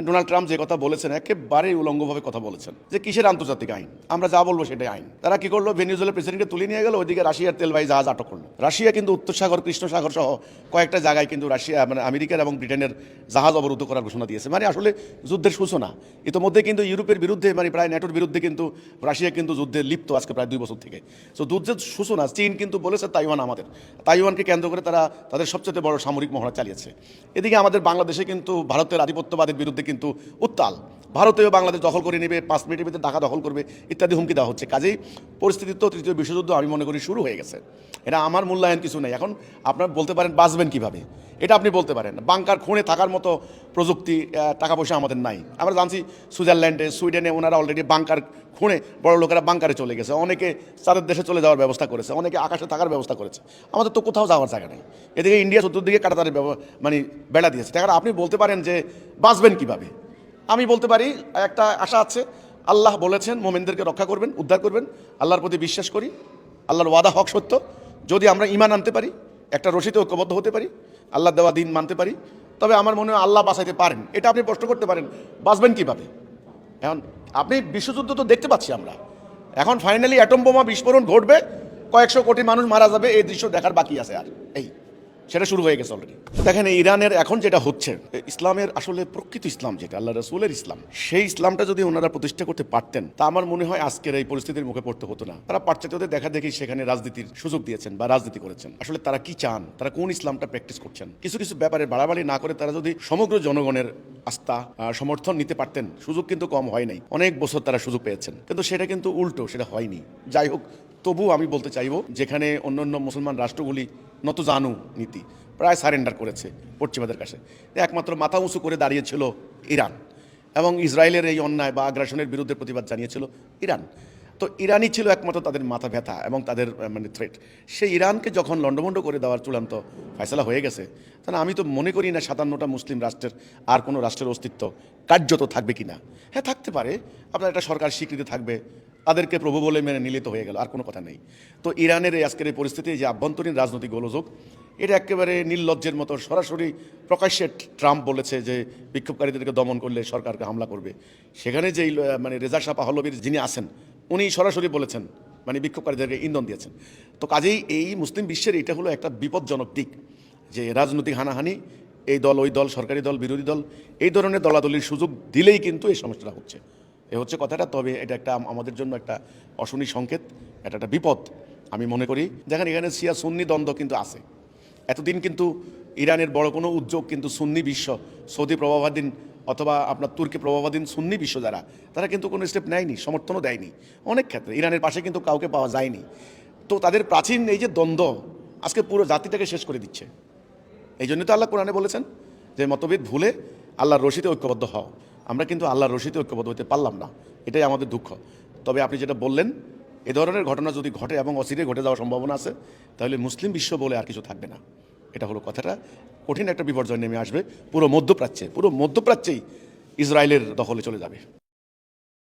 Donald Trump যে কথা বলেছেন একেবারেই উলঙ্গভাবে কথা বলেছেন যে কিসের আন্তর্জাতিক আইন, আমরা যা বলবো সেটাই আইন। তারা কি করলো, ভেনিজুয়েলার প্রেসিডেন্টকে তুলে নিয়ে গেল, ওইদিকে রাশিয়ার তেলবাহী জাহাজ আটক করলো। রাশিয়া কিন্তু উত্তর সাগর, কৃষ্ণ সাগর সহ কয়েকটা জায়গায় কিন্তু রাশিয়া মানে আমেরিকার এবং ব্রিটেনের জাহাজ অবরুদ্ধ করার ঘোষণা দিয়েছে। মানে আসলে যুদ্ধের সূচনা। ইতিমধ্যে কিন্তু ইউরোপের বিরুদ্ধে মানে প্রায় ন্যাটোর বিরুদ্ধে কিন্তু রাশিয়া কিন্তু যুদ্ধে লিপ্ত আজকে প্রায় 2 বছর থেকে। তো যুদ্ধের সূচনা। চীন কিন্তু বলেছে তাইওয়ান আমাদের, তাইওয়ানকে কেন্দ্র করে তারা তাদের সবচেয়ে বড় সামরিক মহড়া চালিয়েছে। এদিকে আমাদের বাংলাদেশে কিন্তু ভারতের আধিপত্যবাদের বিরুদ্ধে কিন্তু উত্তাল, ভারতীয় বাংলাদেশ দখল করে নেবে, 5 মিনিটের ভিতরে ঢাকা দখল করবে ইত্যাদি হুমকি দেওয়া হচ্ছে। কাজেই পরিস্থিতি তো তৃতীয় বিশ্বযুদ্ধ আমি মনে করি শুরু হয়ে গেছে। এটা আমার মূল্যায়ন কিছু নেই। এখন আপনারা বলতে পারেন বাঁচবেন কীভাবে, এটা আপনি বলতে পারেন। বাংকার খুঁড়ে থাকার মতো প্রযুক্তি, টাকা পয়সা আমাদের নাই। আমরা জানছি সুইজারল্যান্ডে, সুইডেনে ওনারা অলরেডি বাংকার খুঁড়ে বড় লোকেরা বাংকারে চলে গেছে, অনেকে তাদের দেশে চলে যাওয়ার ব্যবস্থা করেছে, অনেকে আকাশে থাকার ব্যবস্থা করেছে। আমাদের তো কোথাও যাওয়ার জায়গা নেই। এদিকে ইন্ডিয়া চতুর্দিকে কাটাতারের মানে বেড়া দিয়েছে। তার আপনি বলতে পারেন যে বাঁচবেন কীভাবে। আমি বলতে পারি একটা আশা আছে, আল্লাহ বলেছেন মোমেনদেরকে রক্ষা করবেন, উদ্ধার করবেন। আল্লাহর প্রতি বিশ্বাস করি, আল্লাহর ওয়াদা হক সত্য। যদি আমরা ঈমান আনতে পারি, একটা রশিতে ঐক্যবদ্ধ হতে পারি, আল্লাহ দেওয়া দিন মানতে পারি, তবে আমার মনে হয় আল্লাহ বাঁচাইতে পারেন। এটা আপনি প্রশ্ন করতে পারেন বাঁচবেন কীভাবে। এখন আপনি বিশ্বযুদ্ধ তো দেখতে পাচ্ছি আমরা। এখন ফাইনালি অ্যাটম বোমা বিস্ফোরণ ঘটবে, কয়েকশো কোটি মানুষ মারা যাবে, এই দৃশ্য দেখার বাকি আছে। আর এই সেটা শুরু হয়ে গেছে অলরেডি। দেখেন ইরানের এখন যেটা হচ্ছে, ইসলামের আসলে প্রকৃত ইসলাম যেটা আল্লাহ রসুলের ইসলাম, সেই ইসলামটা যদি ওনারা প্রতিষ্ঠা করতে পারতেন তা আমার মনে হয় আজকের এই পরিস্থিতির মুখে পড়তে হতো না। তারা পাশ্চাত্যদের দেখা দেখি সেখানে রাজনীতির সুযোগ দিয়েছেন বা রাজনীতি করেছেন। আসলে তারা কি চান, তারা কোন ইসলামটা প্র্যাকটিস করছেন, কিছু কিছু ব্যাপারে বাড়াবাড়ি না করে তারা যদি সমগ্র জনগণের আস্থা সমর্থন নিতে পারতেন, সুযোগ কিন্তু কম হয় নাই, অনেক বছর তারা সুযোগ পেয়েছেন, কিন্তু সেটা কিন্তু উল্টো, সেটা হয়নি। যাই হোক, তবু আমি বলতে চাইব যেখানে অন্যান্য মুসলমান রাষ্ট্রগুলি নতজানু নীতি প্রায় সারেন্ডার করেছে পশ্চিমাদের কাছে, একমাত্র মাথা উঁচু করে দাঁড়িয়েছিল ইরান, এবং ইসরায়েলের এই অন্যায় বা আগ্রাসনের বিরুদ্ধে প্রতিবাদ জানিয়েছিল ইরান। তো ইরানই ছিল একমাত্র তাদের মাথা ব্যথা এবং তাদের মানে থ্রেট। সেই ইরানকে যখন লণ্ডভণ্ড করে দেওয়ার চূড়ান্ত ফয়সালা হয়ে গেছে, তাহলে আমি তো মনে করি না 57টা মুসলিম রাষ্ট্রের আর কোনো রাষ্ট্রের অস্তিত্ব কার্যত থাকবে কি না। হ্যাঁ, থাকতে পারে, আপনার একটা সরকার স্বীকৃতি থাকবে, তাদেরকে প্রভু বলে মেনে নিলে তো হয়ে গেল, আর কোনো কথা নেই। তো ইরানের এই আজকের এই পরিস্থিতি, যে আভ্যন্তরীণ রাজনৈতিক গোলযোগ, এটা একেবারে নির্লজ্জের মতো সরাসরি প্রকাশ্যে ট্রাম্প বলেছে যে বিক্ষোভকারীদেরকে দমন করলে সরকারকে হামলা করবে। সেখানে যেই মানে রেজা শাহ পাহলবির যিনি আছেন, উনি সরাসরি বলেছেন, মানে বিক্ষোভকারীদেরকে ইন্ধন দিয়েছেন। তো কাজেই এই মুসলিম বিশ্বের এটা হলো একটা বিপজ্জনক দিক, যে রাজনৈতিক হানাহানি, এই দল ওই দল, সরকারি দল বিরোধী দল, এই ধরনের দলাদলির সুযোগ দিলেই কিন্তু এই সমস্যাটা হচ্ছে। এ হচ্ছে কথাটা। তবে এটা একটা আমাদের জন্য একটা অশনি সংকেত, এটা একটা বিপদ আমি মনে করি। দেখেন এখানে শিয়া সুন্নি দ্বন্দ্ব কিন্তু আছে। এতদিন কিন্তু ইরানের বড় কোনো উদ্যোগ কিন্তু সুন্নি বিশ্ব, সৌদি প্রভাবাধীন অথবা আপনার তুর্কি প্রভাবাধীন সুন্নি বিশ্ব যারা, তারা কিন্তু কোনো স্টেপ নেয়নি, সমর্থনও দেয়নি। অনেক ক্ষেত্রে ইরানের পাশে কিন্তু কাউকে পাওয়া যায়নি। তো তাদের প্রাচীন এই যে দ্বন্দ্ব আজকে পুরো জাতিটাকে শেষ করে দিচ্ছে। এই জন্য তো আল্লাহ কোরআনে বলেছেন যে মতভেদ ভুলে আল্লাহর রশিতে ঐক্যবদ্ধ হও। আমরা কিন্তু আল্লাহর রশিতে ঐক্যবদ্ধ হতে পারলাম না, এটাই আমাদের দুঃখ। তবে আপনি যেটা বললেন, এ ধরনের ঘটনা যদি ঘটে এবং অচিরে ঘটে যাওয়ার সম্ভাবনা আছে, তাহলে মুসলিম বিশ্ব বলে আর কিছু থাকবে না। এটা হলো কথাটা। কঠিন একটা বিপর্যয় নেমে আসবে পুরো মধ্যপ্রাচ্যেই ইসরায়েলের দখলে চলে যাবে।